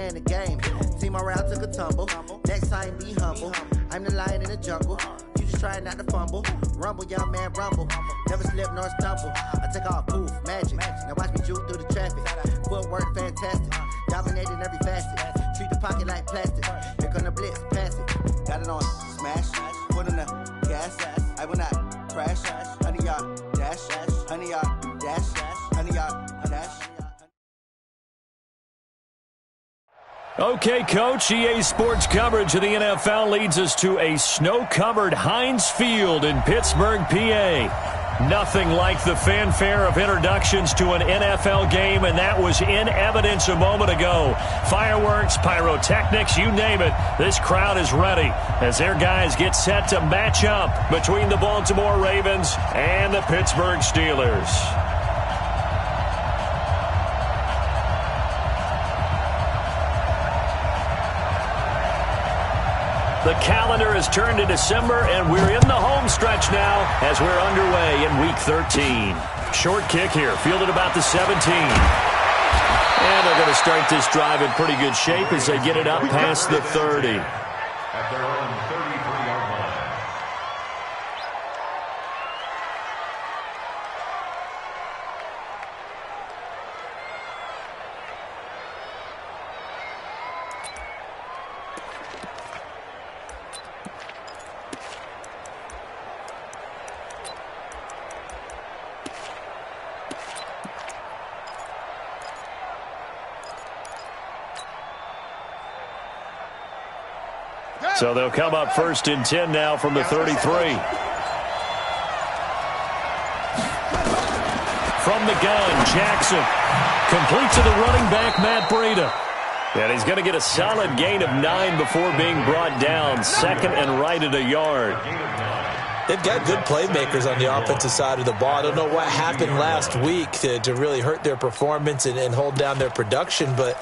playing the game. Team morale took a tumble. Next time, be humble. I'm the lion in the jungle. You just try not to fumble. Rumble, young man, rumble. Never slip nor stumble. I take off, poof, magic. Now watch me juke through the traffic. Footwork, fantastic. Dominating every facet. Treat the pocket like plastic. Here come the blitz, pass it. Got it on, smash. Put on the gas. I will not crash. 100-yard dash. 100-yard dash. 100-yard dash. Okay, Coach, EA Sports coverage of the NFL leads us to a snow-covered Heinz Field in Pittsburgh, PA. Nothing like the fanfare of introductions to an NFL game, and that was in evidence a moment ago. Fireworks, pyrotechnics, you name it. This crowd is ready as their guys get set to match up between the Baltimore Ravens and the Pittsburgh Steelers. The calendar has turned to December, and we're in the home stretch now as we're underway in Week 13. Short kick here, fielded about the 17. And they're going to start this drive in pretty good shape as they get it up past the 30. At their own 33-yard line. So they'll come up 1st and 10 now from the 33. From the gun, Jackson. Complete to the running back, Matt Breida. And he's going to get a solid gain of 9 before being brought down. 2nd and right at a yard. They've got good playmakers on the offensive side of the ball. I don't know what happened last week to really hurt their performance and hold down their production, but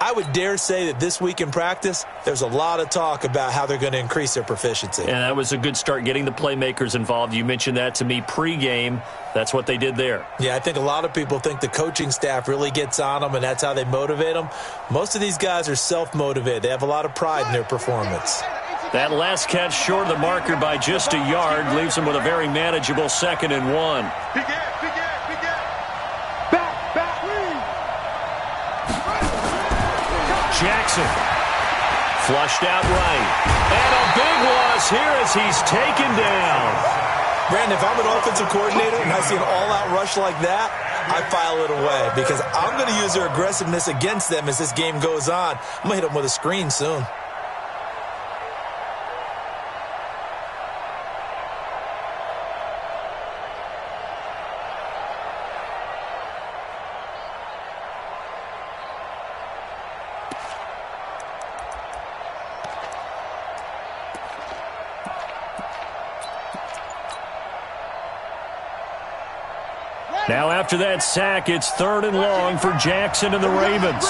I would dare say that this week in practice, there's a lot of talk about how they're going to increase their proficiency. And that was a good start, getting the playmakers involved. You mentioned that to me pregame. That's what they did there. Yeah, I think a lot of people think the coaching staff really gets on them, and that's how they motivate them. Most of these guys are self-motivated. They have a lot of pride in their performance. That last catch short of the marker by just a yard leaves them with a very manageable 2nd and 1. Jackson flushed out right. And a big loss here as he's taken down. Brandon, if I'm an offensive coordinator and I see an all-out rush like that, I file it away because I'm going to use their aggressiveness against them as this game goes on. I'm going to hit them with a screen soon. Now after that sack, it's 3rd and long for Jackson and the Ravens.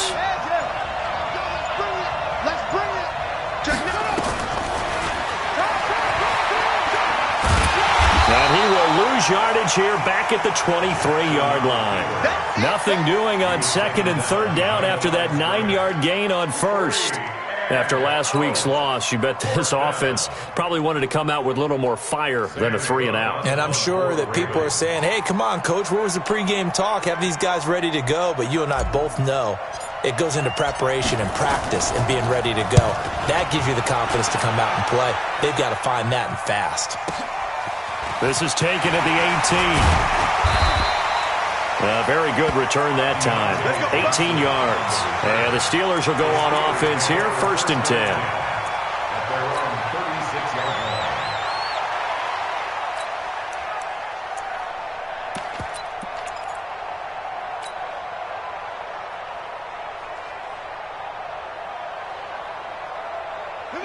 And he will lose yardage here back at the 23-yard line. Nothing doing on 2nd and 3rd down after that 9-yard gain on 1st. After last week's loss, you bet this offense probably wanted to come out with a little more fire than a 3-and-out. And I'm sure that people are saying, hey, come on, Coach, where was the pregame talk? Have these guys ready to go? But you and I both know it goes into preparation and practice and being ready to go. That gives you the confidence to come out and play. They've got to find that and fast. This is taken at the 18. A very good return that time. 18 yards. And the Steelers will go on offense here, 1st and 10.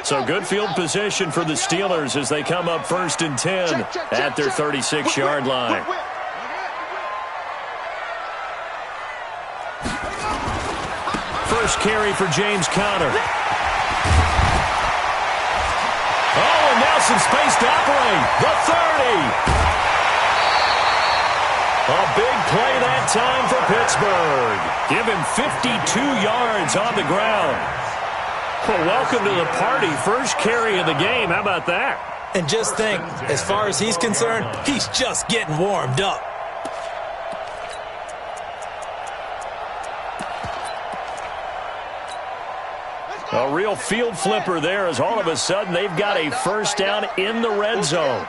So good field position for the Steelers as they come up 1st and 10 at their 36-yard line. First carry for James Conner. Oh, and now some space to operate. The 30. A big play that time for Pittsburgh. Give him 52 yards on the ground. Well, welcome to the party. First carry of the game. How about that? And just think, as far as he's concerned, he's just getting warmed up. A real field flipper there as all of a sudden they've got a first down in the red zone.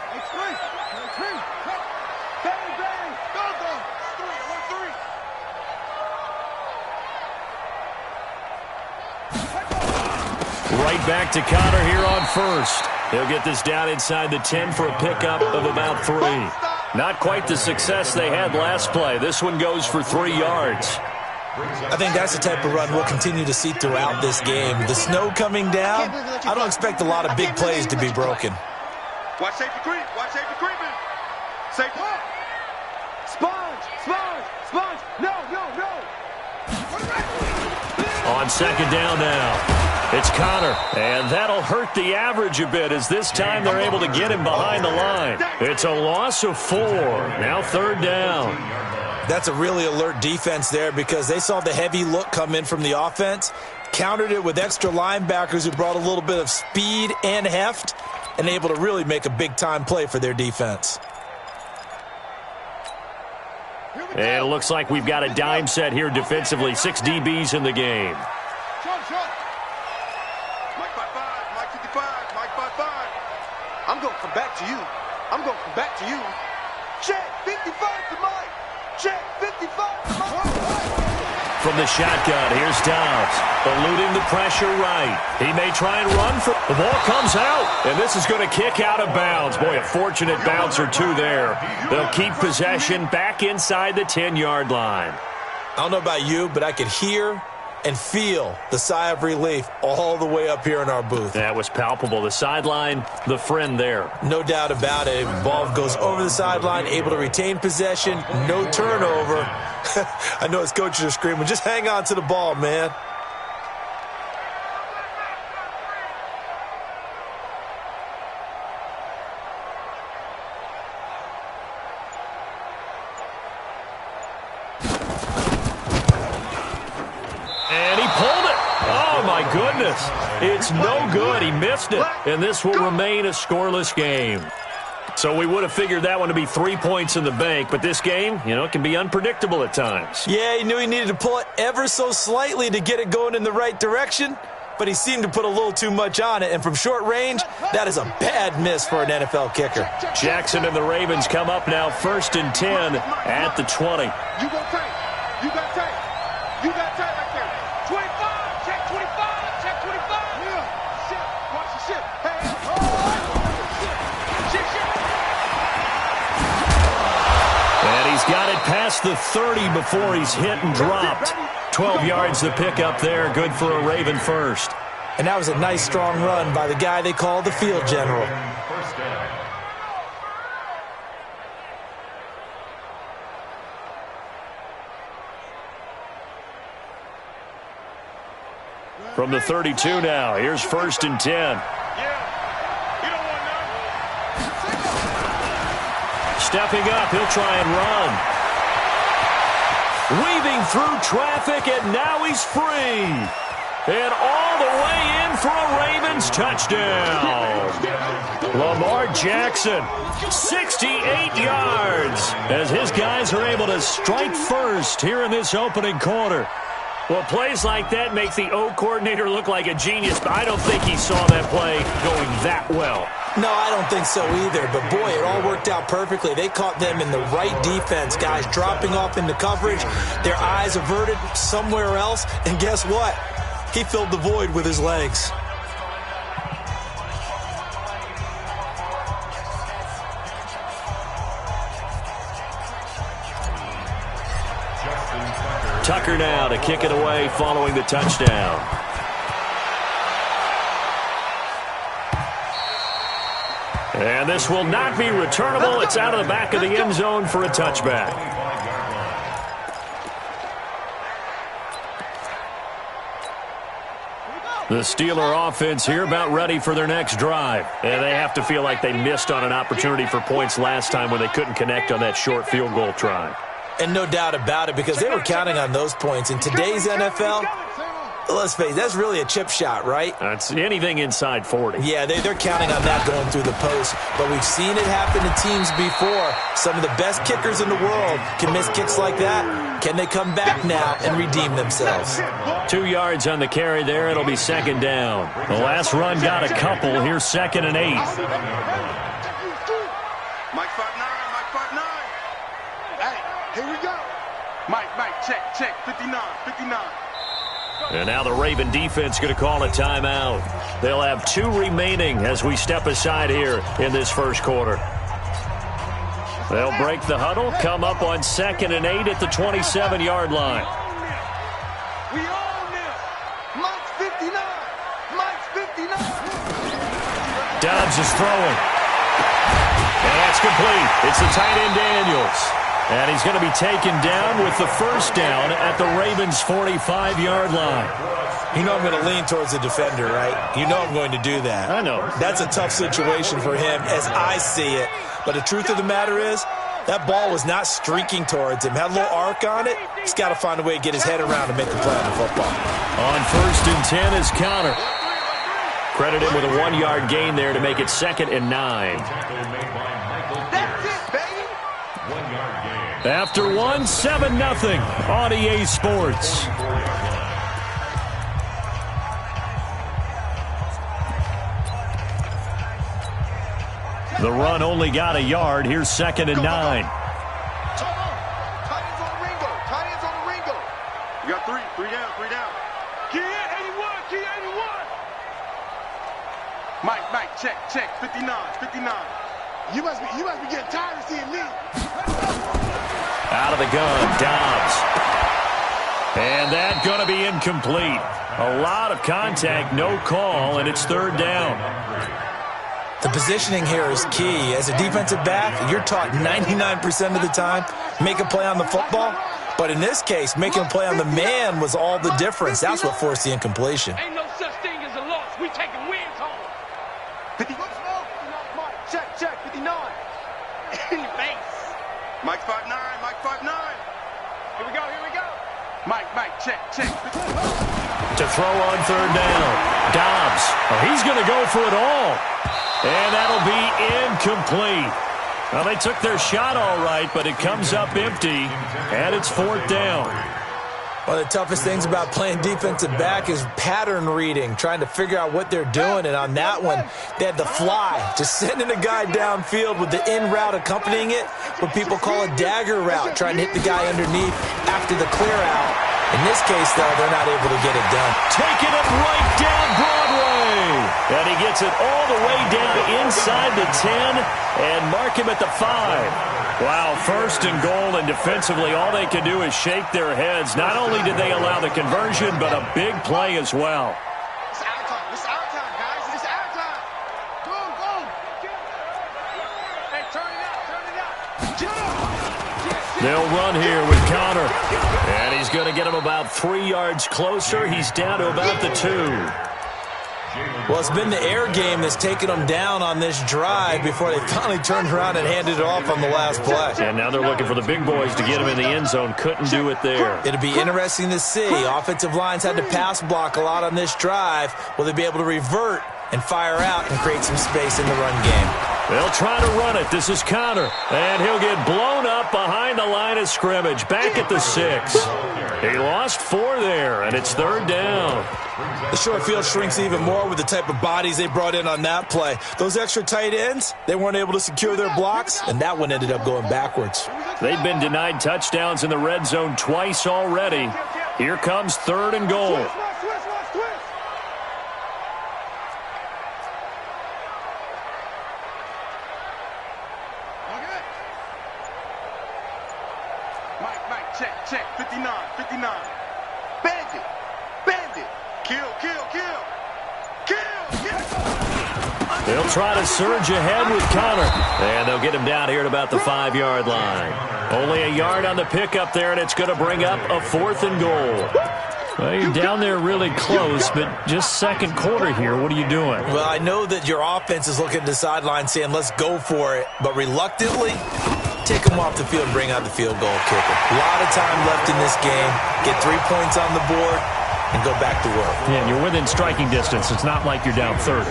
Right back to Connor here on first. He'll get this down inside the 10 for a pickup of about 3. Not quite the success they had last play. This one goes for 3 yards. I think that's the type of run we'll continue to see throughout this game. The snow coming down, I don't expect a lot of big plays to be broken. Watch safety creep. Watch safety creeping. Safety. Sponge. No. On second down now, it's Connor. And that'll hurt the average a bit as this time they're able to get him behind the line. It's a loss of 4. Now third down. That's a really alert defense there because they saw the heavy look come in from the offense, countered it with extra linebackers who brought a little bit of speed and heft, and able to really make a big-time play for their defense. And it looks like we've got a dime set here defensively. 6 DBs in the game. Mike 5-5, Mike 55, Mike 5-5. I'm going to come back to you. Check 55 to Mike. Check 55 to Mike. From the shotgun, here's Dobbs. Eluding the pressure right. He may try and run for the ball comes out. And this is going to kick out of bounds. Boy, a fortunate bounce or two there. They'll keep possession back inside the 10-yard line. I don't know about you, but I could hear and feel the sigh of relief all the way up here in our booth. That was palpable. The sideline, the friend there. No doubt about it. Ball goes over the sideline, able to retain possession, no turnover. I know his coaches are screaming, just hang on to the ball, man. Goodness, it's no good. He missed it, and this will remain a scoreless game. So we would have figured that one to be 3 points in the bank, but this game, it can be unpredictable at times. Yeah, he knew he needed to pull it ever so slightly to get it going in the right direction, but he seemed to put a little too much on it, and from short range, that is a bad miss for an NFL kicker. Jackson and the Ravens come up now 1st and 10 at the 20. You got tape. You got tape. You got tape right there. 25. Check 25. Check 25. Yeah. Shit. Watch the shit. Hey. Shit. And he's got it past the 30 before he's hit and dropped. 12 yards to pick up there. Good for a Raven first. And that was a nice, strong run by the guy they call the field general. From the 32 now, here's 1st and 10. Stepping up, he'll try and run. Weaving through traffic, and now he's free. And all the way in for a Ravens touchdown. Lamar Jackson, 68 yards, as his guys are able to strike first here in this opening quarter. Well, plays like that make the O coordinator look like a genius, but I don't think he saw that play going that well. No, I don't think so either, but boy, it all worked out perfectly. They caught them in the right defense, guys dropping off into coverage, their eyes averted somewhere else, and guess what? He filled the void with his legs. Tucker now to kick it away following the touchdown. And this will not be returnable. It's out of the back of the end zone for a touchback. The Steeler offense here about ready for their next drive. And they have to feel like they missed on an opportunity for points last time when they couldn't connect on that short field goal try. And no doubt about it, because they were counting on those points. In today's NFL, let's face it, that's really a chip shot, right? It's anything inside 40. Yeah, they're counting on that going through the post. But we've seen it happen to teams before. Some of the best kickers in the world can miss kicks like that. Can they come back now and redeem themselves? 2 yards on the carry there. It'll be second down. The last run got a couple. Here's 2nd and 8. Mike 5'9", Mike 5'9". Hey, here we go. Mike, check, 59. And now the Raven defense going to call a timeout. They'll have 2 remaining as we step aside here in this first quarter. They'll break the huddle, come up on 2nd and 8 at the 27-yard line. We own this. Mike's 59. Mike's 59. Dobbs is throwing. And that's complete. It's the tight end Daniels. And he's going to be taken down with the first down at the Ravens' 45-yard line. You know I'm going to lean towards the defender, right? You know I'm going to do that. I know. That's a tough situation for him as I see it. But the truth of the matter is, that ball was not streaking towards him. Had a little arc on it. He's got to find a way to get his head around and make the play on the football. On 1st and 10 is Connor. Credit him with a 1-yard gain there to make it 2nd and 9. That's it, baby. After 1, 7-0 on EA Sports. The run only got a yard. Here's 2nd and 9. Tight ends on the Ringo. Tight ends on the Ringo. You got 3 down. Key 81. Mike, check, 59. You must be getting tired of seeing me. Out of the gun, Dobbs. And that's going to be incomplete. A lot of contact, no call, and it's 3rd down. The positioning here is key. As a defensive back, you're taught 99% of the time, make a play on the football. But in this case, making a play on the man was all the difference. That's what forced the incompletion. Ain't no such thing as a loss. We taking wins home. 50. Check, 59. In your face. Mike 5'9". Here we go. Mike, check. To throw on 3rd down. Dobbs. Oh, he's going to go for it all. And that'll be incomplete. Well, they took their shot all right, but it comes up empty, and it's 4th down. One of the toughest things about playing defensive back is pattern reading, trying to figure out what they're doing. And on that one, they had the fly, just sending a guy downfield with the in route accompanying it, what people call a dagger route, trying to hit the guy underneath after the clear out. In this case, though, they're not able to get it done. Taking it right down Broadway. And he gets it all the way down inside the 10 and mark him at the 5. Wow, 1st and goal, and defensively all they can do is shake their heads. Not only did they allow the conversion, but a big play as well. It's our time, guys. It's our time. Go. Hey, turn it up. They'll run here with Connor. And he's going to get him about 3 yards closer. He's down to about the 2. Well, it's been the air game that's taken them down on this drive before they finally turned around and handed it off on the last play. And now they're looking for the big boys to get him in the end zone. Couldn't do it there. It'll be interesting to see. Offensive lines had to pass block a lot on this drive. Will they be able to revert and fire out and create some space in the run game? They'll try to run it. This is Connor. And he'll get blown up behind the line of scrimmage. Back at the 6. He lost 4 there, and it's 3rd down. The short field shrinks even more with the type of bodies they brought in on that play. Those extra tight ends, they weren't able to secure their blocks, and that one ended up going backwards. They've been denied touchdowns in the red zone twice already. Here comes 3rd and goal. Mike, check, 59. Bandit. Kill. They'll try to surge ahead with Connor. And they'll get him down here at about the 5-yard line. Only a yard on the pickup there, and it's going to bring up a 4th and goal. Well, you're down there really close, but just second quarter here. What are you doing? Well, I know that your offense is looking at the sideline saying, let's go for it. But reluctantly, take them off the field and bring out the field goal kicker. A lot of time left in this game. Get 3 points on the board and go back to work. Yeah, and you're within striking distance. It's not like you're down 30.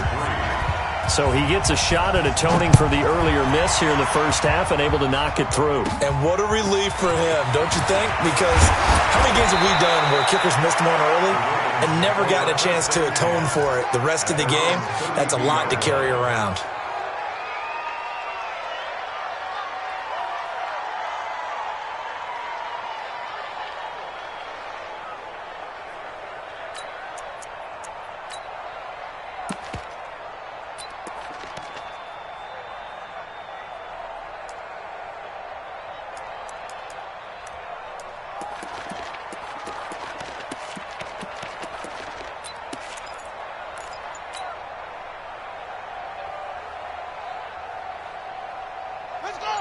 So he gets a shot at atoning for the earlier miss here in the first half and able to knock it through. And what a relief for him, don't you think? Because how many games have we done where kickers missed one early and never gotten a chance to atone for it the rest of the game? That's a lot to carry around.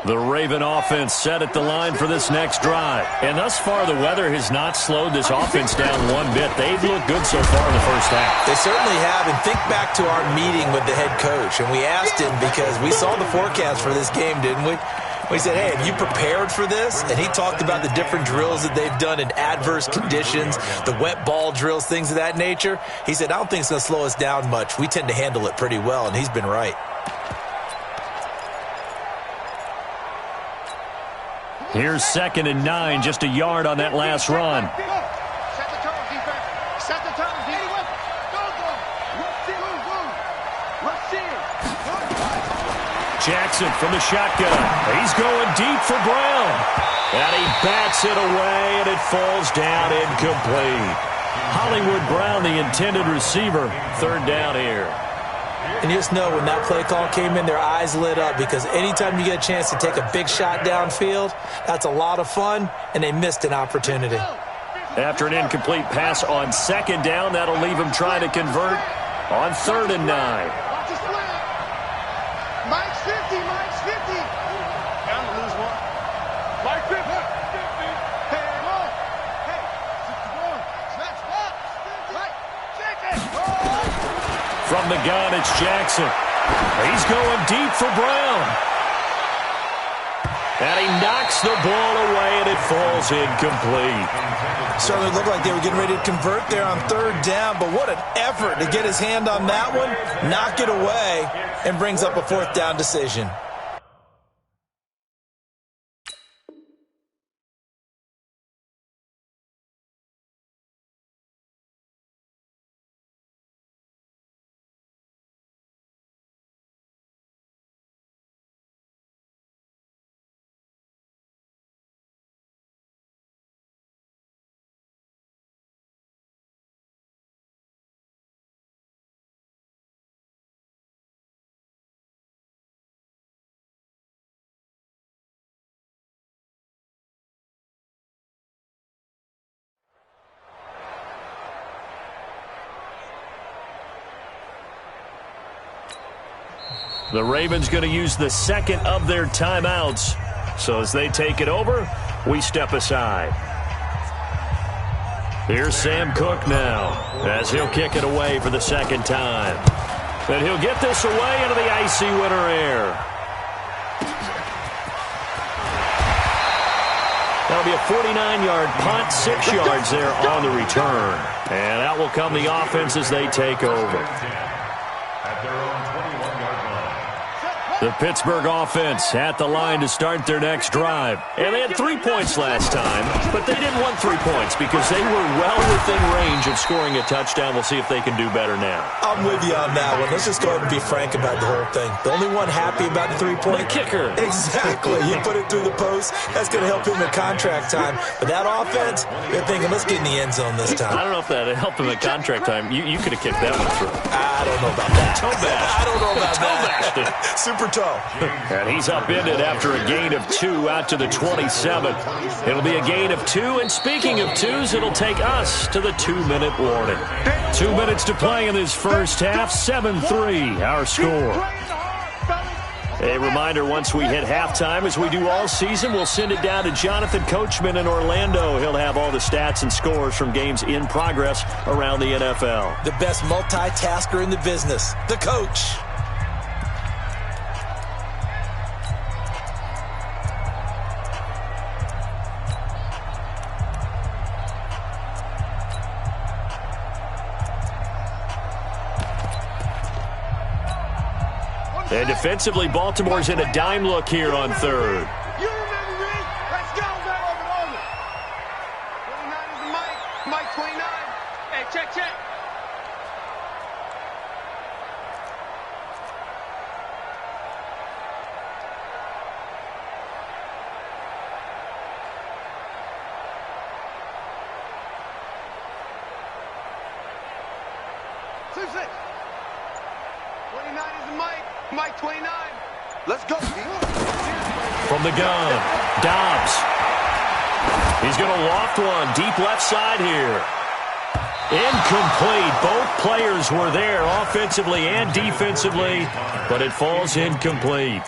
The Raven offense set at the line for this next drive. And thus far, the weather has not slowed this offense down one bit. They've looked good so far in the first half. They certainly have. And think back to our meeting with the head coach. And we asked him because we saw the forecast for this game, didn't we? We said, hey, have you prepared for this? And he talked about the different drills that they've done in adverse conditions, the wet ball drills, things of that nature. He said, I don't think it's going to slow us down much. We tend to handle it pretty well, and he's been right. Here's 2nd and 9, just a yard on that last run. Set the tone, defense. Set the tone, defense. Go. Rush in. Jackson from the shotgun. He's going deep for Brown. And he bats it away, and it falls down incomplete. Hollywood Brown, the intended receiver, 3rd down here. And you just know when that play call came in, their eyes lit up because anytime you get a chance to take a big shot downfield, that's a lot of fun, and they missed an opportunity. After an incomplete pass on 2nd down, that'll leave him trying to convert on 3rd and 9. Watch the split. Mike's 50. Bound to lose one. Mike 50. Hey, come on. Hey, 61. Snap, spot. Right. Check it. From the gun, it's Jackson. He's going deep for Brown. And he knocks the ball away, and it falls incomplete. Certainly looked like they were getting ready to convert there on 3rd down, but what an effort to get his hand on that one, knock it away, and brings up a 4th down decision. The Ravens going to use the 2nd of their timeouts. So as they take it over, we step aside. Here's Sam Cook now as he'll kick it away for the 2nd time. And he'll get this away into the icy winter air. That'll be a 49-yard punt, 6 yards there on the return. And out will come the offense as they take over. At their own 21-yard line. The Pittsburgh offense at the line to start their next drive. And they had 3 points last time, but they didn't want 3 points because they were well within range of scoring a touchdown. We'll see if they can do better now. I'm with you on that one. Let's just go ahead and be frank about the whole thing. The only one happy about the 3-point? The kicker. Exactly. You put it through the post. That's going to help him at contract time. But that offense, they're thinking, let's get in the end zone this time. I don't know if that helped him at contract time. You could have kicked that one through. I don't know about that. I don't know about that. Super toe. And he's upended after a gain of 2 out to the 27. It'll be a gain of 2. And speaking of 2s, it'll take us to the 2-minute warning. 2 minutes to play in this first half. 7-3, our score. A reminder, once we hit halftime, as we do all season, we'll send it down to Jonathan Coachman in Orlando. He'll have all the stats and scores from games in progress around the NFL. The best multitasker in the business, the coach. And defensively, Baltimore's in a dime look here on third. You remember me? Let's go, man. 29 is the Mike. Mike 29. Hey, check. Six. 29 is the Mike. Mike 29. Let's go. From the gun, Dobbs. He's going to loft one deep left side here. Incomplete. Both players were there offensively and defensively, but it falls incomplete.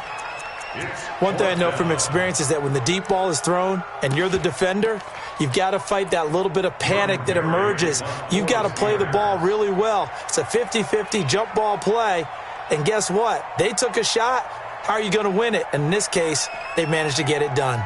One thing I know from experience is that when the deep ball is thrown and you're the defender, you've got to fight that little bit of panic that emerges. You've got to play the ball really well. It's a 50-50 jump ball play. And guess what? They took a shot. How are you going to win it? And in this case, they managed to get it done.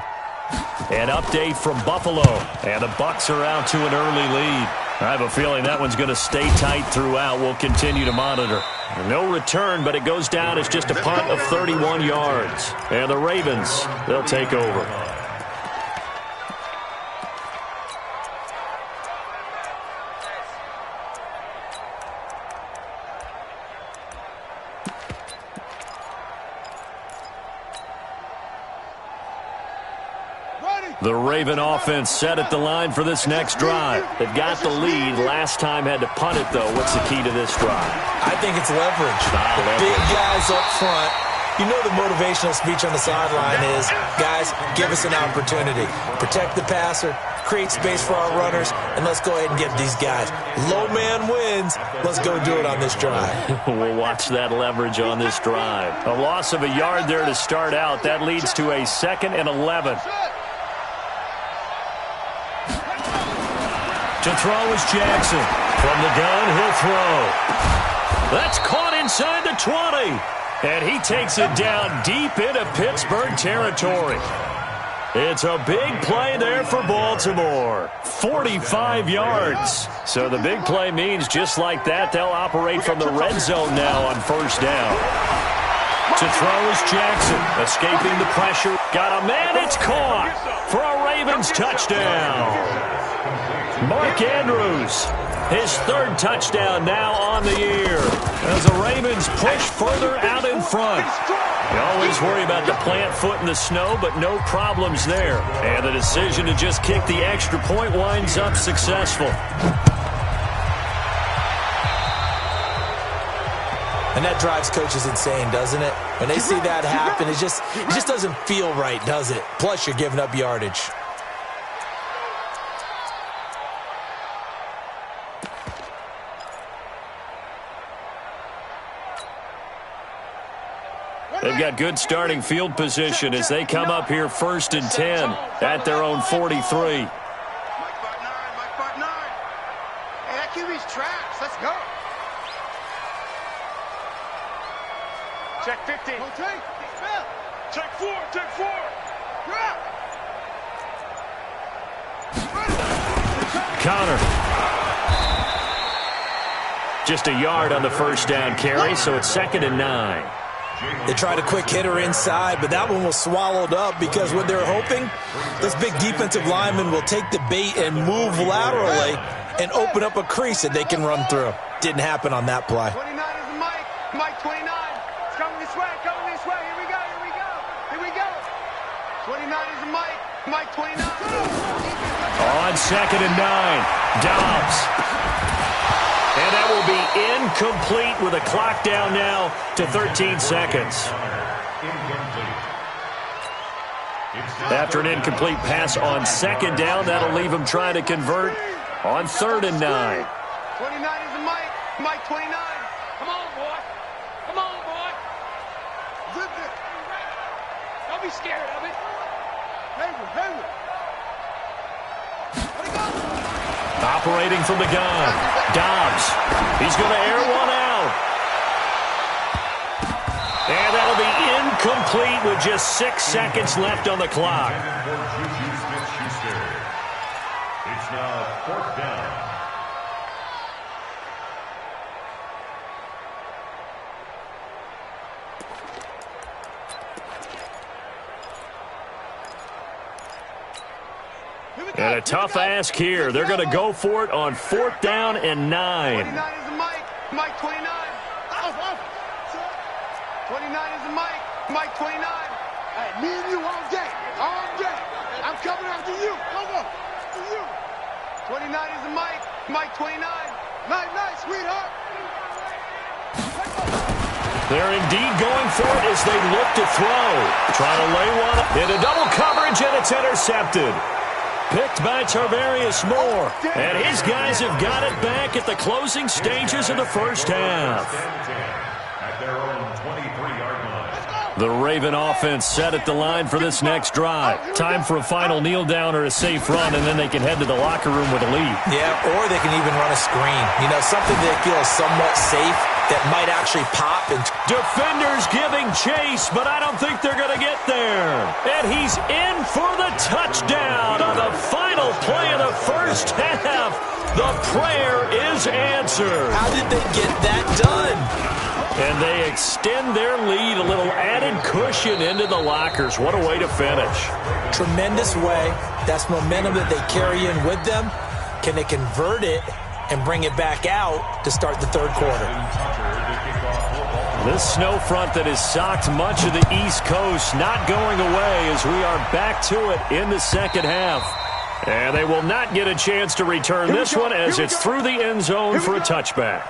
An update from Buffalo. And the Bucs are out to an early lead. I have a feeling that one's going to stay tight throughout. We'll continue to monitor. No return, but it goes down as just a punt of 31 yards. And the Ravens, they'll take over. The Raven offense set at the line for this next drive. They've got the lead. Last time had to punt it, though. What's the key to this drive? I think it's leverage. The big guys up front. You know the motivational speech on the sideline is, guys, give us an opportunity. Protect the passer, create space for our runners, and let's go ahead and get these guys. Low man wins. Let's go do it on this drive. We'll watch that leverage on this drive. A loss of a yard there to start out. That leads to a 2nd and 11. To throw is Jackson. From the gun, he'll throw. That's caught inside the 20. And he takes it down deep into Pittsburgh territory. It's a big play there for Baltimore. 45 yards. So the big play means just like that, they'll operate from the red zone now on first down. To throw is Jackson. Escaping the pressure. Got a man. It's caught for a Ravens touchdown. Mark Andrews, his 3rd touchdown now on the year as the Ravens push further out in front. You always worry about the plant foot in the snow, but no problems there. And the decision to just kick the extra point winds up successful. And that drives coaches insane, doesn't it? When they see that happen, it just doesn't feel right, does it? Plus, you're giving up yardage. They've got good starting field position as they come up here 1st and 10 at their own 43. Mike 5'9", Mike 5'9". Hey, that QB's trash. Let's go. Check 50. Rotate. Check 4. Check 4. Connor. Just a yard on the first down carry, so it's 2nd and 9. They tried a quick hitter inside, but that one was swallowed up because what they're hoping, this big defensive lineman will take the bait and move laterally and open up a crease that they can run through. Didn't happen on that play. 29 is the Mike. Mike 29. It's coming this way. Coming this way. Here we go. Here we go. Here we go. 29 is the Mike. Mike 29. On 2nd and 9. Dobbs. And that will be incomplete with a clock down now to 13 seconds. After an incomplete pass on 2nd down, that'll leave him trying to convert on 3rd and 9. 29 is the Mike. Mike 29. Come on, boy. Come on, boy. Zip it. Don't be scared of it. Hayward. Operating from the gun. Dobbs. He's going to air one out. And that'll be incomplete with just 6 seconds left on the clock. It's now 4th down. And a tough ask here. They're going to go for it on 4th down and 9. 29 is the Mike. Mike 29. 29 is the Mike. Mike 29. Hey, me and you all day. All day. I'm coming after you. Come on. For you. 29 is the Mike. Mike 29. Night, sweetheart. They're indeed going for it as they look to throw. Trying to lay one into double coverage, and it's intercepted. Picked by Tarvarius Moore. And his guys have got it back at the closing stages of the first half. At their own 23-yard line. The Raven offense set at the line for this next drive. Time for a final kneel down or a safe run, and then they can head to the locker room with a lead. Yeah, or they can even run a screen. You know, something that feels somewhat safe that might actually pop. And defenders giving chase, but I don't think they're going to get there. And he's in for the touchdown on the final play of the first half. The prayer is answered. How did they get that done? And they extend their lead, a little added cushion into the lockers. What a way to finish. Tremendous way. That's momentum that they carry in with them. Can they convert it and bring it back out to start the third quarter? This snow front that has socked much of the East Coast not going away as we are back to it in the second half. And they will not get a chance to return this one as it's through the end zone for a touchback.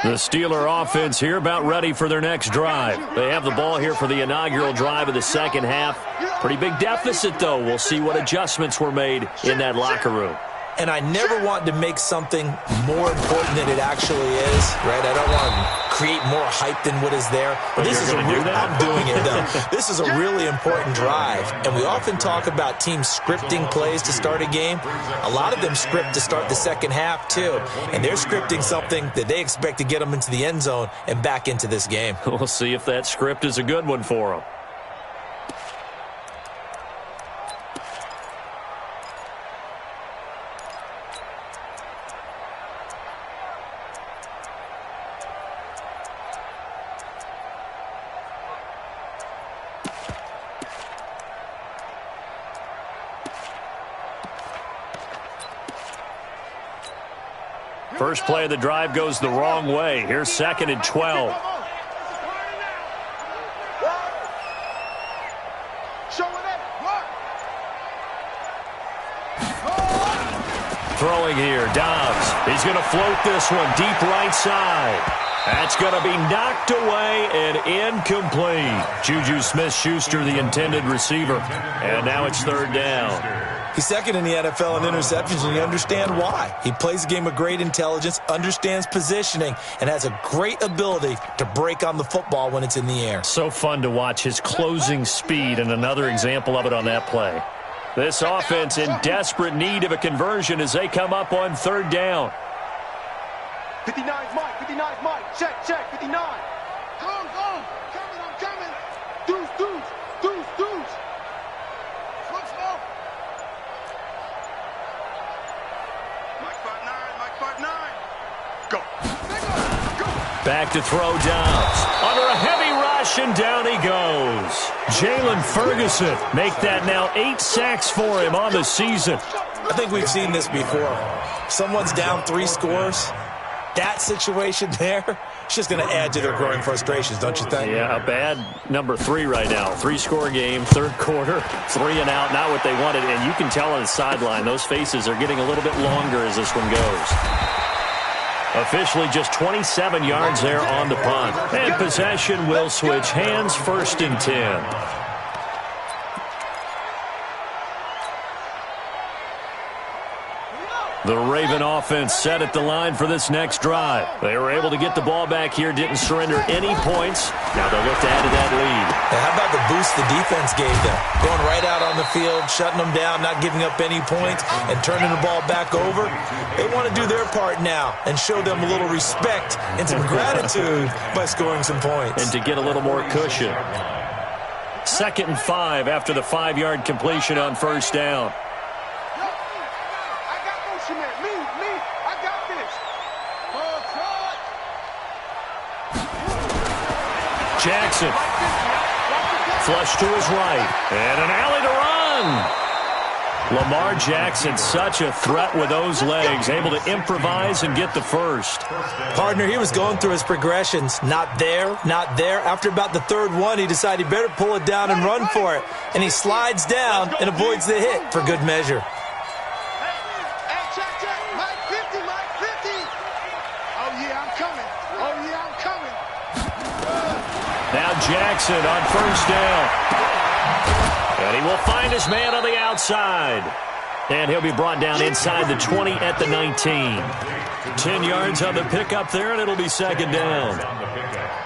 The Steeler offense here about ready for their next drive. They have the ball here for the inaugural drive of the second half. Pretty big deficit, though. We'll see what adjustments were made in that locker room. And I never want to make something more important than it actually is, right? I don't want to create more hype than what is there. But this is I'm doing it, though. This is a really important drive. And we often talk about teams scripting plays to start a game. A lot of them script to start the second half, too. And they're scripting something that they expect to get them into the end zone and back into this game. We'll see if that script is a good one for them. First play of the drive goes the wrong way. Here's 2nd and 12. Throwing here, Dobbs. He's going to float this one deep right side. That's going to be knocked away and incomplete. Juju Smith-Schuster, the intended receiver. And now it's 3rd down. He's second in the NFL in interceptions, and you understand why. He plays a game with great intelligence, understands positioning, and has a great ability to break on the football when it's in the air. So fun to watch his closing speed, and another example of it on that play. This offense in desperate need of a conversion as they come up on 3rd down. 59's Mike. 59's Mike. Check. 59. Go. I'm coming. Deuce. Slow. Mike 59. Go. Back to throw Dobbs. Under a heavy rush, and down he goes. Jalen Ferguson make that now 8 sacks for him on the season. I think we've seen this before. Someone's down 3 scores. That situation there, it's just going to add to their growing frustrations, don't you think? Yeah, a bad number 3 right now. 3-score game, third quarter, 3 and out, not what they wanted. And you can tell on the sideline, those faces are getting a little bit longer as this one goes. Officially just 27 yards there on the punt. And possession will switch hands, 1st and 10. The Raven offense set at the line for this next drive. They were able to get the ball back here, didn't surrender any points. Now they'll look to add to that lead. And how about the boost the defense gave them? Going right out on the field, shutting them down, not giving up any points, and turning the ball back over. They want to do their part now and show them a little respect and some gratitude by scoring some points. And to get a little more cushion. 2nd and 5 after the 5-yard completion on 1st down. Jackson. Flush to his right. And an alley to run. Lamar Jackson, such a threat with those legs. Able to improvise and get the first. Partner, he was going through his progressions. Not there, not there. After about the 3rd one, he decided he better pull it down and run for it. And he slides down and avoids the hit for good measure. Now Jackson on 1st down. And he will find his man on the outside. And he'll be brought down inside the 20 at the 19. 10 yards on the pickup there, and it'll be 2nd down.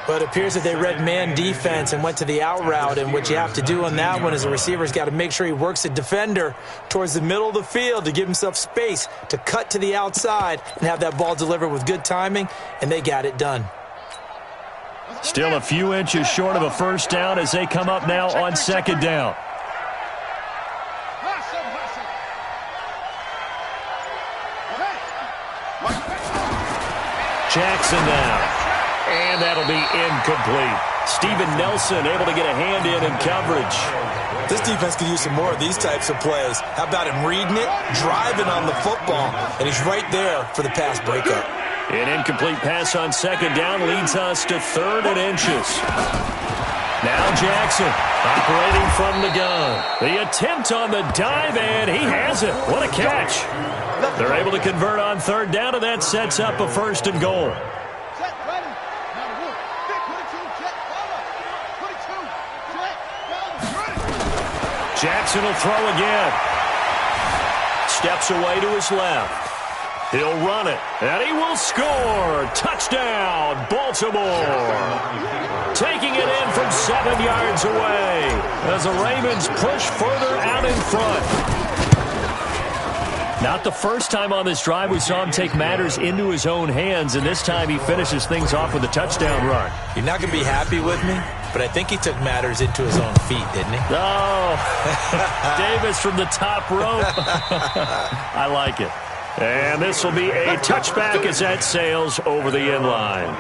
But it appears that they read man defense and went to the out route, and what you have to do on that one is the receiver's got to make sure he works the defender towards the middle of the field to give himself space to cut to the outside and have that ball delivered with good timing, and they got it done. Still a few inches short of a 1st down as they come up now on 2nd down. Jackson now. And that'll be incomplete. Steven Nelson able to get a hand in coverage. This defense could use some more of these types of plays. How about him reading it, driving on the football, and he's right there for the pass breakup. An incomplete pass on 2nd down leads us to 3rd and inches. Now Jackson operating from the gun. The attempt on the dive, and he has it. What a catch. They're able to convert on 3rd down, and that sets up a 1st and goal. Jackson will throw again. Steps away to his left. He'll run it, and he will score. Touchdown, Baltimore. Taking it in from 7 yards away as the Ravens push further out in front. Not the first time on this drive we saw him take matters into his own hands, and this time he finishes things off with a touchdown run. You're not going to be happy with me, but I think he took matters into his own feet, didn't he? Oh, Davis from the top rope. I like it. And this will be a touchback as that sails over the end line.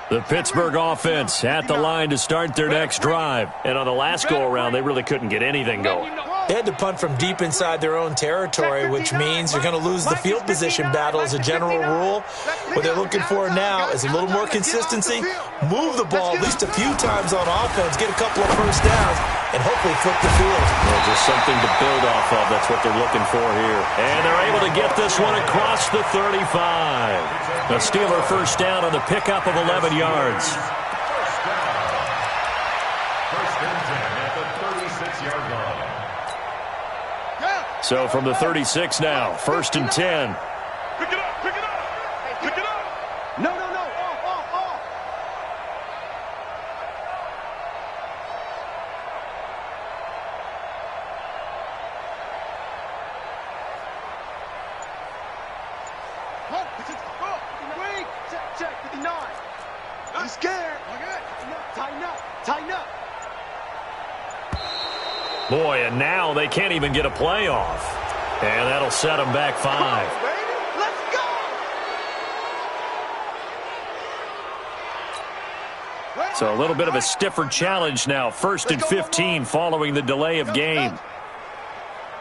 The Pittsburgh offense at the line to start their next drive. And on the last go-around, they really couldn't get anything going. They had to punt from deep inside their own territory, which means you're going to lose the field position battle as a general rule. What they're looking for now is a little more consistency, move the ball at least a few times on offense, get a couple of 1st downs, and hopefully flip the field. Well, just something to build off of. That's what they're looking for here. And they're able to get this one across the 35. A Steeler 1st down on the pickup of 11 yards. So from the 36 now, 1st and 10. Pick it up, pick it up, pick it up. No, no, no, off. Wait, check, 59. I'm scared. Tighten up. Boy, and now they can't even get a play off. And that'll set them back 5. Let's go. So a little bit of a stiffer challenge now. 1st and 15 following the delay of game.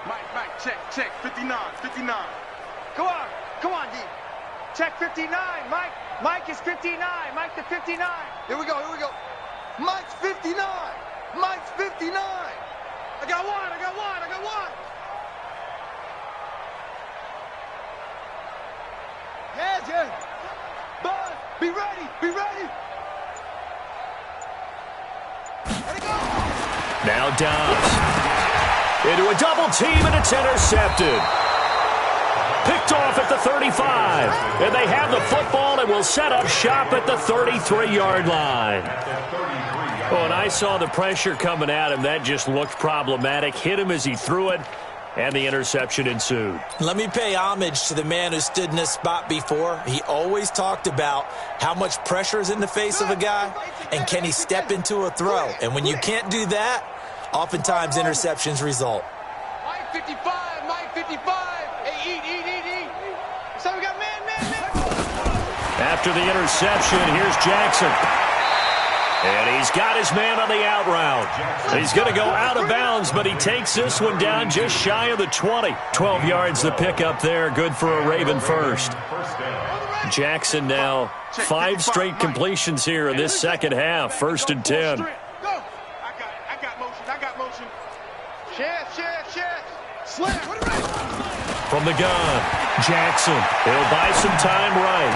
Mike, check, 59. Come on, D. Check 59, Mike. Mike is 59. Mike the 59. Here we go. Mike's 59. Mike's 59. I got one. Yeah. Bud, be ready. Let it go. Now Dobbs into a double team, and it's intercepted. Picked off at the 35. And they have the football and will set up shop at the 33-yard line. Oh, and I saw the pressure coming at him. That just looked problematic. Hit him as he threw it, and the interception ensued. Let me pay homage to the man who stood in this spot before. He always talked about how much pressure is in the face of a guy, and can he step into a throw. And when you can't do that, oftentimes interceptions result. Mike 55. Hey, eat. So we got man. After the interception, here's Jackson. And he's got his man on the out route. He's going to go out of bounds, but he takes this one down just shy of the 20. 12 yards the pickup there. Good for a Raven first. Jackson now 5 straight completions here in this second half. 1st and 10. I got motion. Chance. Slam. From the gun, Jackson. He'll buy some time right.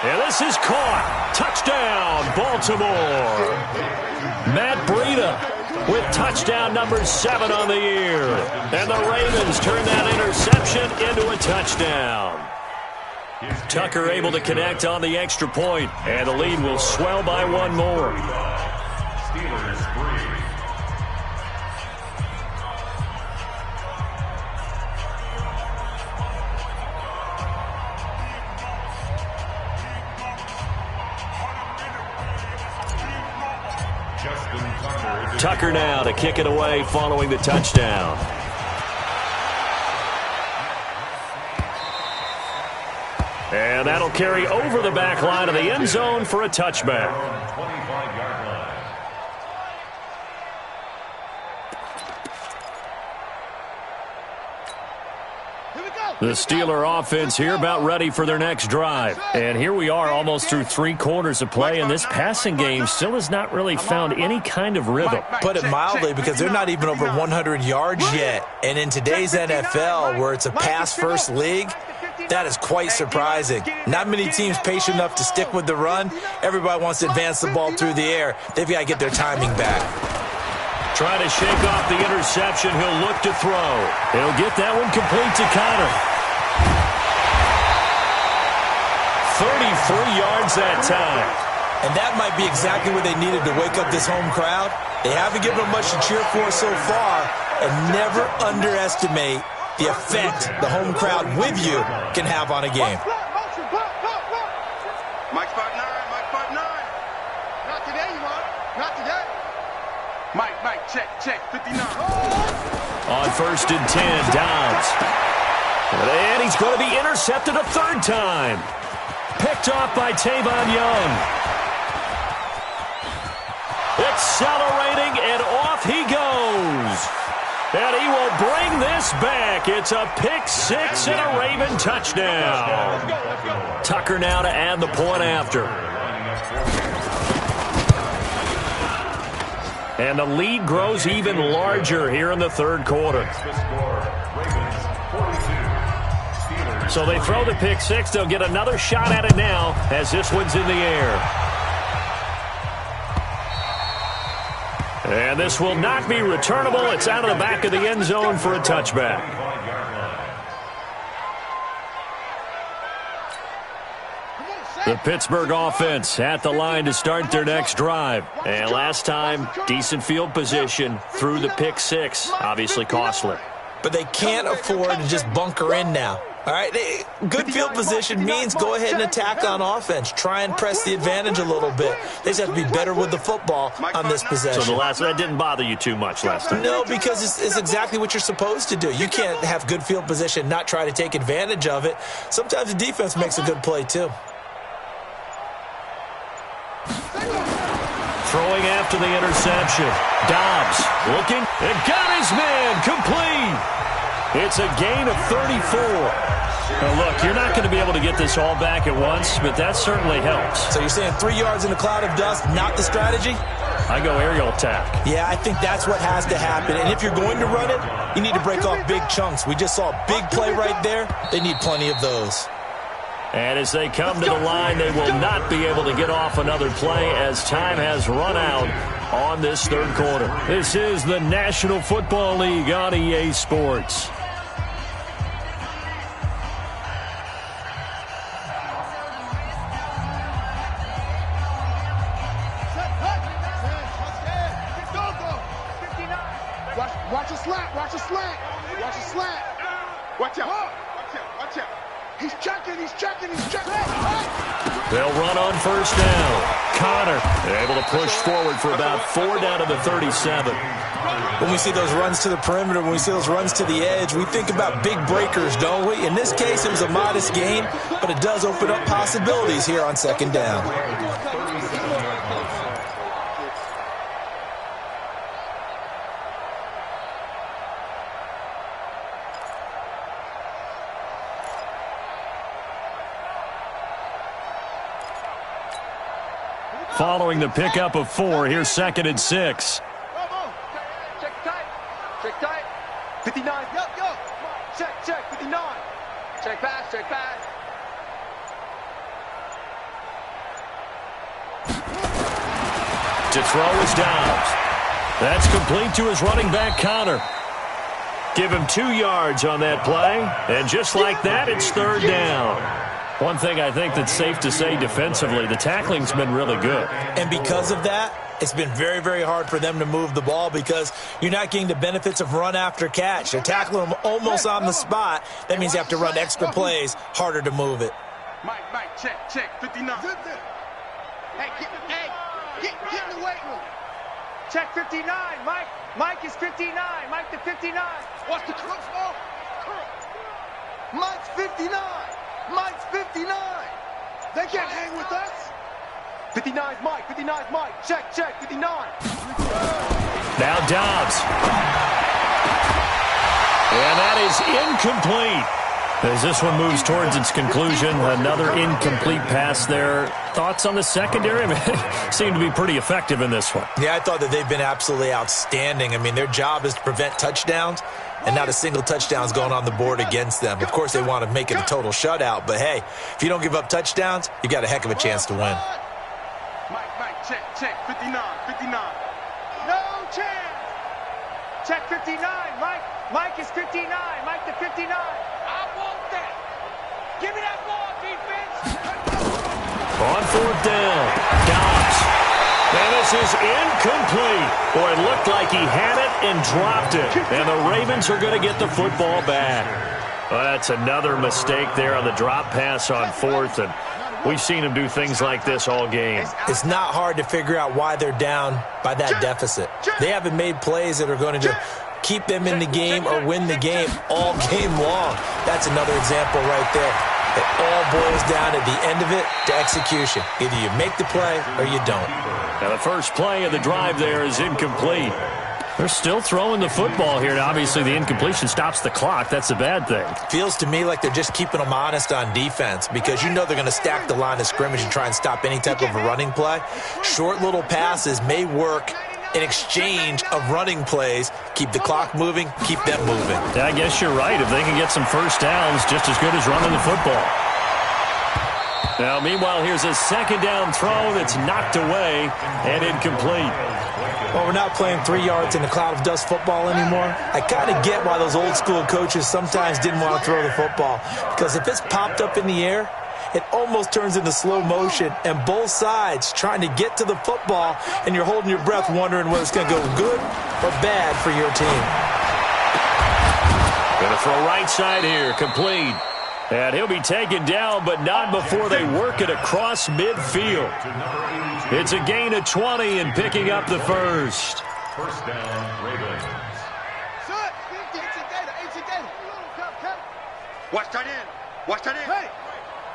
And this is caught. Touchdown, Baltimore. Matt Breida with touchdown number 7 on the year. And the Ravens turn that interception into a touchdown. Tucker able to connect on the extra point, and the lead will swell by 1 more. Steelers 3. Tucker now to kick it away following the touchdown. And that'll carry over the back line of the end zone for a touchback. 25-yard line. The Steeler offense here about ready for their next drive. And here we are almost through 3 quarters of play, and this passing game still has not really found any kind of rhythm. Put it mildly, because they're not even over 100 yards yet. And in today's NFL, where it's a pass-first league, that is quite surprising. Not many teams patient enough to stick with the run. Everybody wants to advance the ball through the air. They've got to get their timing back. Trying to shake off the interception. He'll look to throw. He'll get that one complete to Connor. 33 yards that time. And that might be exactly what they needed to wake up this home crowd. They haven't given them much to cheer for so far, and never underestimate the effect the home crowd with you can have on a game. Mike's 5'9", Mike 5'9". Not today, you want? Not today. Mike, check, 59. On 1st and 10, Dobbs. And he's going to be intercepted a 3rd time. Picked off by Tavon Young. Accelerating, and off he goes. And he will bring this back. It's a pick 6 and a Raven touchdown. Tucker now to add the point after. And the lead grows even larger here in the 3rd quarter. So they throw the pick 6. They'll get another shot at it now as this one's in the air. And this will not be returnable. It's out of the back of the end zone for a touchback. The Pittsburgh offense at the line to start their next drive. And last time, decent field position through the pick 6. Obviously costly. But they can't afford to just bunker in now. All right, good field position means go ahead and attack on offense. Try and press the advantage a little bit. They just have to be better with the football on this possession. So that didn't bother you too much last time? No, because it's exactly what you're supposed to do. You can't have good field position, not try to take advantage of it. Sometimes the defense makes a good play too. throwing after the interception. Dobbs looking and got his man complete. It's a gain of 34. Now look, you're not going to be able to get this all back at once, but that certainly helps. So you're saying 3 yards in a cloud of dust, not the strategy? I go aerial attack. Yeah, I think that's what has to happen. And if you're going to run it, you need to break off big chunks. We just saw a big play right there. They need plenty of those. And as they come to the line, they will not be able to get off another play as time has run out on this third quarter. This is the National Football League on EA Sports. Watch a slant. Watch a slant. Watch a slant. Watch out. Watch out. Watch out. He's checking. He's checking. He's checking. They'll run on first down. Connor able to push forward for about 4 down to the 37. When we see those runs to the perimeter, when we see those runs to the edge, we think about big breakers, don't we? In this case, it was a modest gain, but it does open up possibilities here on second down. Following the pickup of 4, here's 2nd and 6. Check tight. Check tight. 59. Yo. Check. 59. Check pass. Check pass. To throw is Dobbs. That's complete to his running back, Connor. Give him 2 yards on that play. And just like that, it's third down. One thing I think that's safe to say defensively, the tackling's been really good. And because of that, it's been very, very hard for them to move the ball because you're not getting the benefits of run after catch. They're tackling them almost on the spot. That means you have to run extra plays, harder to move it. Mike, check. 59. Hey, get in the weight room. Check 59, Mike. Mike is 59. Mike the 59. Watch the cross ball. Mike's 59. Mike's 59. They can't hang with us. 59's Mike. 59's Mike. Check. 59. Now Dobbs. And that is incomplete. As this one moves towards its conclusion, another incomplete pass there. Thoughts on the secondary? I mean, seem to be pretty effective in this one. Yeah, I thought that they've been absolutely outstanding. I mean, their job is to prevent touchdowns, and not a single touchdown's going on the board against them. Of course, they want to make it a total shutout, but hey, if you don't give up touchdowns, you got a heck of a chance to win. Mike, check. 59. No chance. Check 59, Mike. Mike is 59. Mike the 59. I want that. Give me that ball, defense. On fourth down, Dobbs. And this is incomplete. Boy, it looked like he had it and dropped it. And the Ravens are going to get the football back. Well, that's another mistake there on the drop pass on fourth. And we've seen him do things like this all game. It's not hard to figure out why they're down by that deficit. They haven't made plays that are going to keep them in the game or win the game all game long. That's another example right there. It all boils down at the end of it to execution. Either you make the play or you don't. Now the first play of the drive there is incomplete. They're still throwing the football here. Now, obviously, the incompletion stops the clock. That's a bad thing. Feels to me like they're just keeping them honest on defense because you know they're going to stack the line of scrimmage and try and stop any type of a running play. Short little passes may work in exchange of running plays. Keep the clock moving, keep them moving. Yeah, I guess you're right. If they can get some first downs, just as good as running the football. Now, meanwhile, here's a second down throw that's knocked away and incomplete. Well, we're not playing 3 yards in a cloud of dust football anymore. I kind of get why those old school coaches sometimes didn't want to throw the football. Because if it's popped up in the air, it almost turns into slow motion, and both sides trying to get to the football, and you're holding your breath wondering whether it's going to go good or bad for your team. Going to throw right side here, complete. And he'll be taken down, but not before they work it across midfield. It's a gain of 20 and picking up the first. First down, Ravens. Watch tight end. Watch tight end. Hey.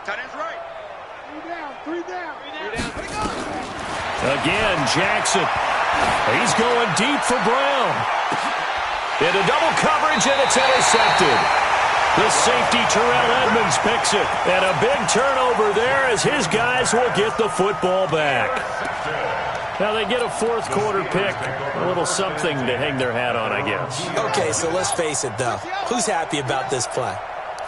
Tight end's right. Three down. Again, Jackson. He's going deep for Brown. Into double coverage, and it's intercepted. The safety, Terrell Edmonds, picks it. And a big turnover there as his guys will get the football back. Now they get a fourth quarter pick. A little something to hang their hat on, I guess. Okay, so let's face it, though. Who's happy about this play?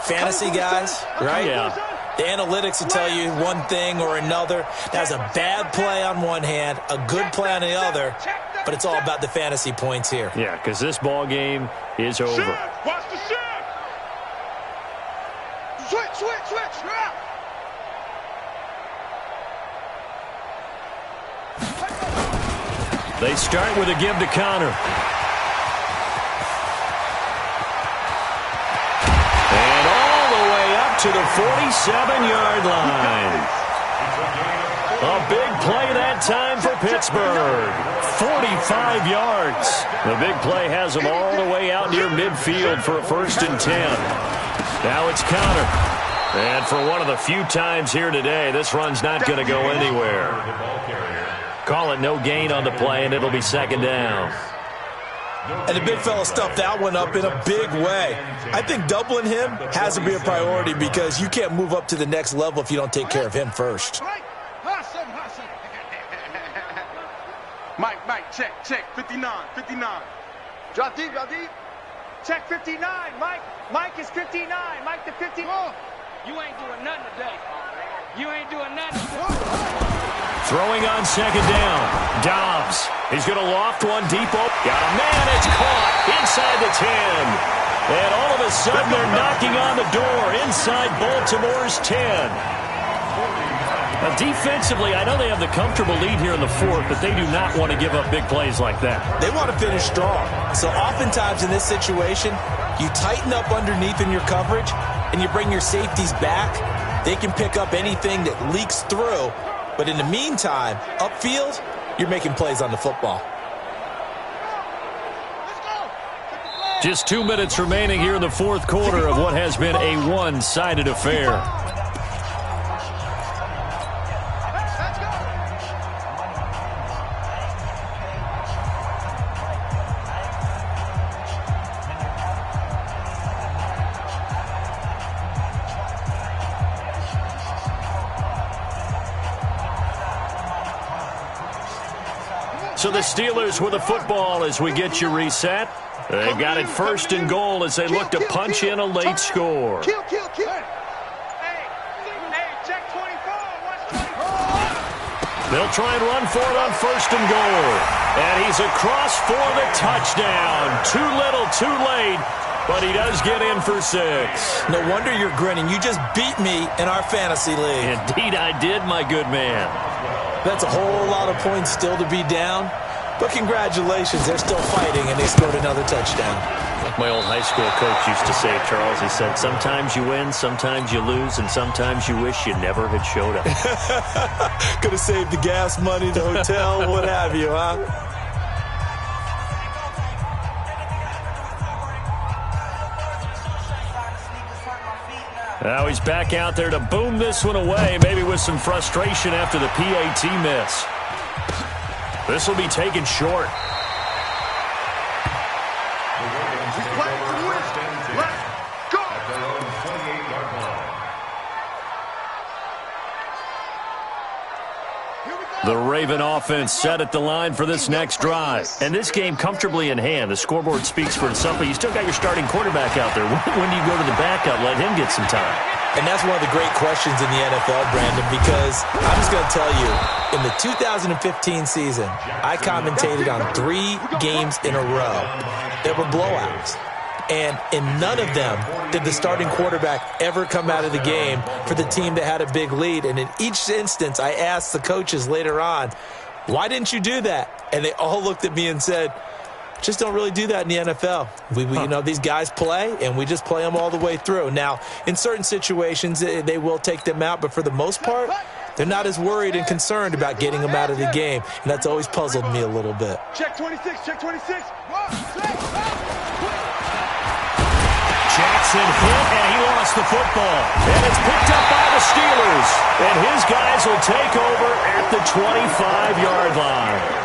Fantasy guys, right? Yeah. The analytics will tell you one thing or another. That's a bad play on one hand, a good play on the other, but it's all about the fantasy points here. Yeah, because this ball game is over. Watch the shift. Switch. They start with a give to Connor. And all the way up to the 47-yard line. A big play that time for Pittsburgh. 45 yards. The big play has them all the way out near midfield for a 1st and 10. Now it's Connor. And for one of the few times here today, this run's not going to go anywhere. Call it no gain on the play, and it'll be 2nd down. And the big fella stuffed that one up in a big way. I think doubling him has to be a priority because you can't move up to the next level if you don't take care of him first. Mike, check, 59. Drop deep. Check 59, Mike is 59. Mike the 50. You ain't doing nothing today. You ain't doing nothing. Throwing on 2nd down. Dobbs. He's going to loft one deep. Got a man. It's caught inside the 10. And all of a sudden, they're knocking on the door inside Baltimore's 10. Now, defensively, I know they have the comfortable lead here in the 4th, but they do not want to give up big plays like that. They want to finish strong. So oftentimes in this situation, you tighten up underneath in your coverage, and you bring your safeties back. They can pick up anything that leaks through. But in the meantime, upfield, you're making plays on the football. Just 2 minutes remaining here in the 4th quarter of what has been a one-sided affair. So the Steelers with the football as we get you reset. They've got it 1st and goal as they look to punch in a late score. Kill. Hey, check 24. Watch 24. They'll try and run for it on 1st and goal. And he's across for the touchdown. Too little, too late. But he does get in for 6. No wonder you're grinning. You just beat me in our fantasy league. Indeed I did, my good man. That's a whole lot of points still to be down. But congratulations, they're still fighting, and they scored another touchdown. Like my old high school coach used to say, Charles, he said, sometimes you win, sometimes you lose, and sometimes you wish you never had showed up. Could have saved the gas money, the hotel, what have you, huh? Now he's back out there to boom this one away, maybe with some frustration after the PAT miss. This will be taken short. The Raven offense set at the line for this next drive. And this game comfortably in hand. The scoreboard speaks for itself, but you still got your starting quarterback out there. When do you go to the backup? Let him get some time. And that's one of the great questions in the NFL, Brandon, because I'm just going to tell you, in the 2015 season, I commentated on 3 games in a row that were blowouts. And in none of them did the starting quarterback ever come out of the game for the team that had a big lead. And in each instance, I asked the coaches later on, why didn't you do that? And they all looked at me and said, just don't really do that in the NFL. You know, these guys play, and we just play them all the way through. Now, in certain situations, they will take them out, but for the most part, they're not as worried and concerned about getting them out of the game. And that's always puzzled me a little bit. Check 26. Jackson hit, and he lost the football. And it's picked up by the Steelers. And his guys will take over at the 25-yard line.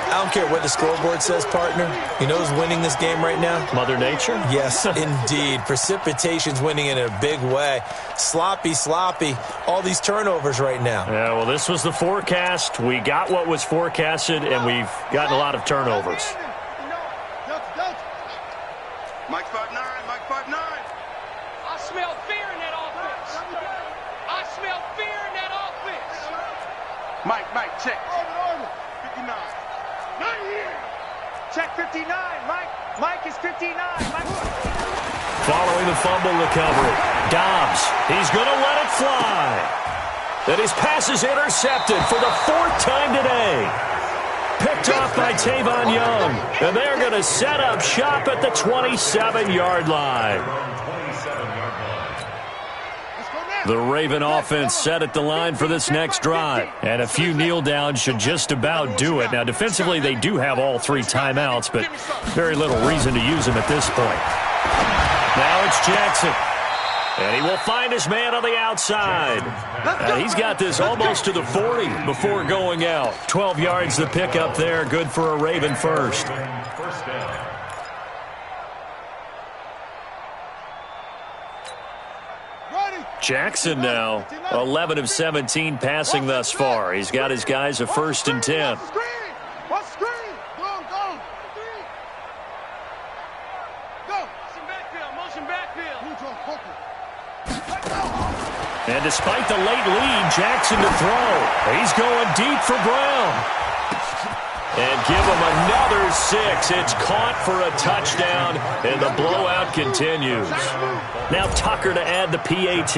I don't care what the scoreboard says, partner. You know who's winning this game right now? Mother Nature? Yes, indeed. Precipitation's winning in a big way. Sloppy. All these turnovers right now. Yeah, well, this was the forecast. We got what was forecasted, and we've gotten a lot of turnovers. Mike 5'9", Mike 5'9". I smell fear in that offense. I smell fear in that offense. Mike, check. 59. Not here. Check 59. Mike is 59. Following the fumble recovery, Dobbs, he's going to let it fly. And his pass is intercepted for the 4th time today. Picked off by Tavon Young. And they're going to set up shop at the 27-yard line. The Raven offense set at the line for this next drive. And a few kneel downs should just about do it. Now, defensively, they do have all 3 timeouts, but very little reason to use them at this point. Now it's Jackson. And he will find his man on the outside. He's got this almost to the 40 before going out. 12 yards to pick up there. Good for a Raven first. Jackson now, 11 of 17 passing thus far. He's got his guys a 1st and 10. And despite the late lead, Jackson to throw. He's going deep for Brown. And give him another 6. It's caught for a touchdown, and the blowout continues. Now Tucker to add the PAT.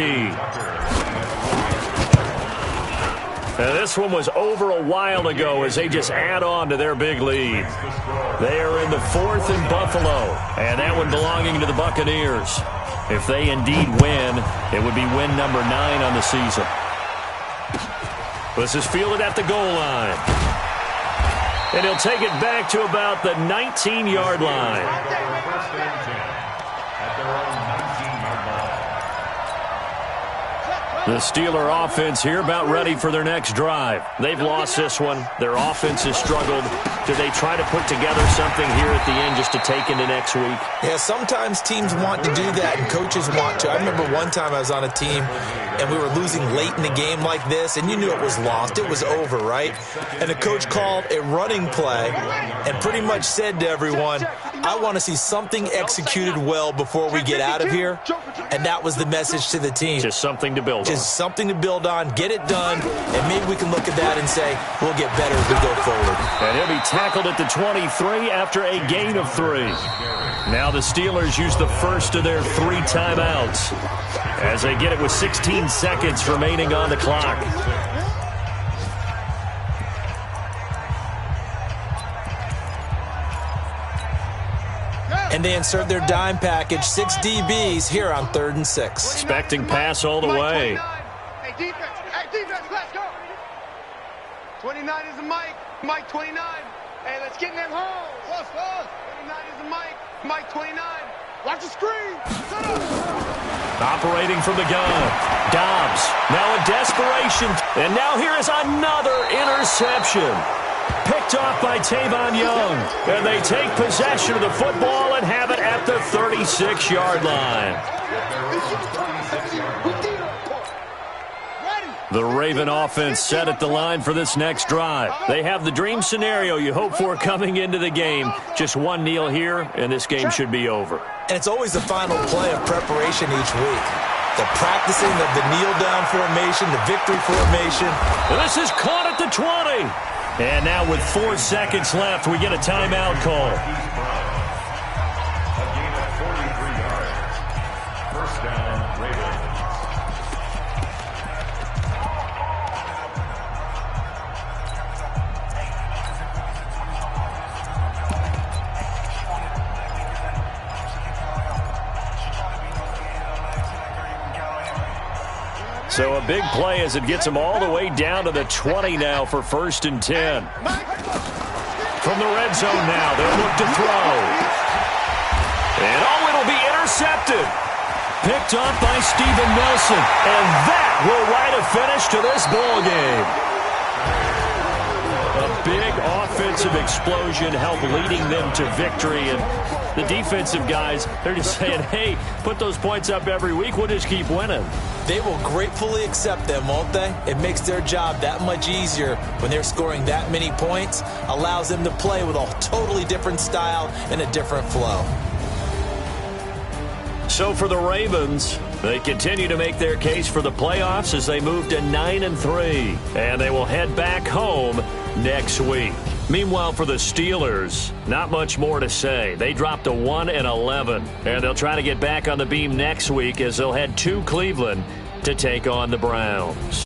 Now this one was over a while ago as they just add on to their big lead. They are in the 4th and Buffalo, and that one belonging to the Buccaneers. If they indeed win, it would be win number 9 on the season. This is fielded at the goal line. And he'll take it back to about the 19-yard line. The Steeler offense here about ready for their next drive. They've lost this one. Their offense has struggled. Do they try to put together something here at the end just to take into next week? Yeah, sometimes teams want to do that and coaches want to. I remember one time I was on a team and we were losing late in the game like this, and you knew it was lost. It was over, right? And the coach called a running play and pretty much said to everyone, I want to see something executed well before we get out of here. And that was the message to the team. Just something to build on. Just something to build on, get it done, and maybe we can look at that and say, we'll get better as we go forward. And he'll be tackled at the 23 after a gain of 3. Now the Steelers use the first of their 3 timeouts as they get it with 16 seconds remaining on the clock. And they insert their dime package, 6 DBs here on 3rd and 6. Expecting pass all the way. Hey, defense, let's go. 29 is a Mike. Mike 29. Hey, let's get in them holes. 29 is a Mike. Mike 29. Watch the screen. Set up. Operating from the gun. Dobbs now in desperation. And now here is another interception. Picked off by Tavon Young. And they take possession of the football and have it at the 36-yard line. The Raven offense set at the line for this next drive. They have the dream scenario you hope for coming into the game. Just one kneel here, and this game should be over. And it's always the final play of preparation each week. The practicing of the kneel-down formation, the victory formation. And this is caught at the 20. And now with 4 seconds left, we get a timeout call. A gain of 43 yards. First down, Ravens. So a big play as it gets them all the way down to the 20 now for 1st and 10. From the red zone now, they'll look to throw. And it'll be intercepted. Picked off by Steven Nelson. And that will write a finish to this ball game. A big offensive explosion helped leading them to victory, and the defensive guys, they're just saying, hey, put those points up every week, we'll just keep winning. They will gratefully accept them, won't they? It makes their job that much easier when they're scoring that many points, allows them to play with a totally different style and a different flow. So for the Ravens, they continue to make their case for the playoffs as they move to 9-3, and they will head back home next week. Meanwhile, for the Steelers, not much more to say. They dropped to 1-11, and they'll try to get back on the beam next week as they'll head to Cleveland to take on the Browns.